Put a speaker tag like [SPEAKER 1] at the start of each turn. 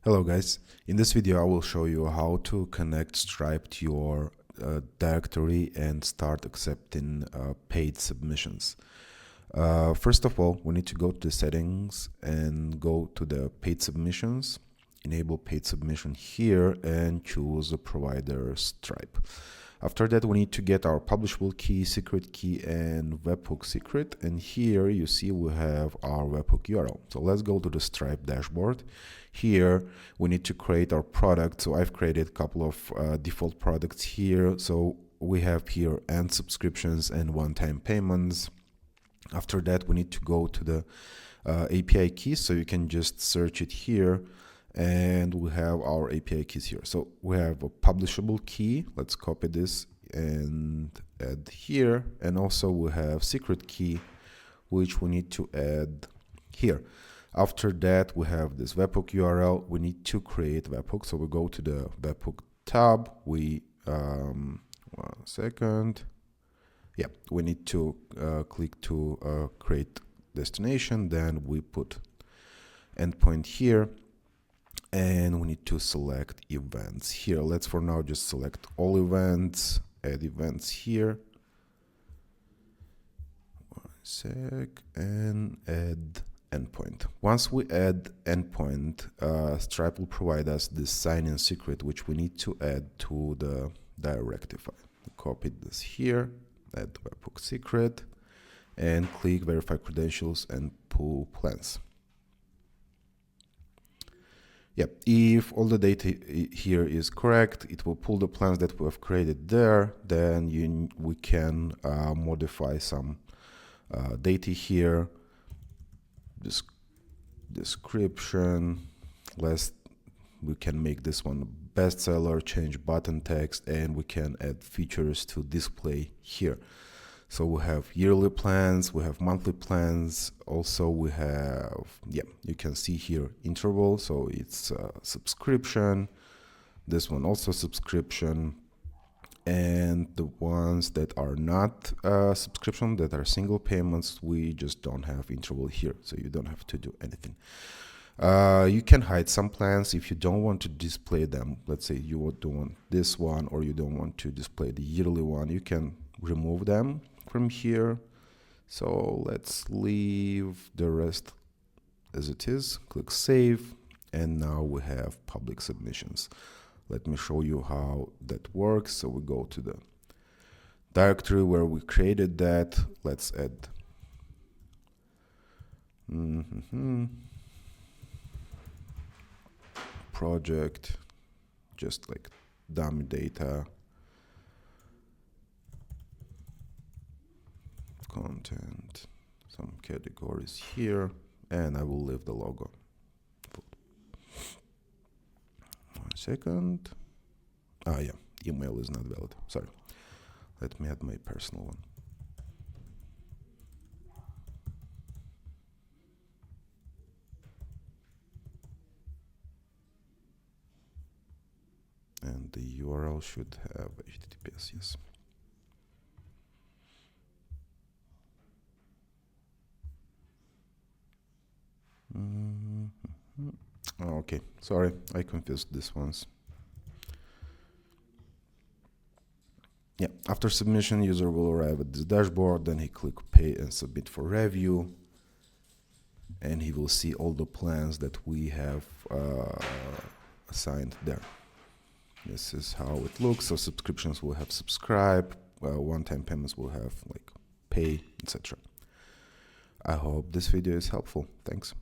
[SPEAKER 1] Hello guys, in this video I will show you how to connect Stripe to your directory and start accepting paid submissions. First of all, we need to go to the settings and go to the paid submissions, enable paid submission here and choose the provider Stripe. After that, we need to get our publishable key, secret key, and webhook secret. And here you see we have our webhook URL. So let's go to the Stripe dashboard. Here we need to create our product. So I've created a couple of default products here. So we have here end subscriptions and one-time payments. After that, we need to go to the API keys. So you can just search it here. And we have our API keys here. So we have a publishable key. Let's copy this and add here. And also we have secret key, which we need to add here. After that, we have this webhook URL. We need to create webhook. So we go to the webhook tab. We, 1 second. Yeah, we need to click to create destination. Then we put endpoint here. And we need to select events here. Let's for now just select all events, add events here. 1 sec, and add endpoint. Once we add endpoint, Stripe will provide us this sign-in secret, which we need to add to the Directify. Copy this here, add webhook secret, and click verify credentials and pull plans. Yeah, if all the data here is correct, it will pull the plans that we have created there. Then we can modify some data here. This description. We can make this one bestseller, change button text, and we can add features to display here. So we have yearly plans, we have monthly plans. Also we have, you can see here interval. So it's subscription. This one also subscription. And the ones that are not subscription, that are single payments, we just don't have interval here. So you don't have to do anything. You can hide some plans if you don't want to display them. Let's say you don't want this one or you don't want to display the yearly one. You can remove them from here. So let's leave the rest as it is. Click save, and now we have public submissions. Let me show you how that works. So we go to the directory where we created that. Let's add project, just like dummy data. Content, some categories here, and I will leave the logo. 1 second. Yeah, email is not valid. Sorry. Let me add my personal one. And the URL should have HTTPS, yes. Okay, sorry, I confused these ones. Yeah, after submission, user will arrive at this dashboard, then he click pay and submit for review, and he will see all the plans that we have assigned there. This is how it looks. So subscriptions will have subscribe, one-time payments will have like pay, etc. I hope this video is helpful. Thanks.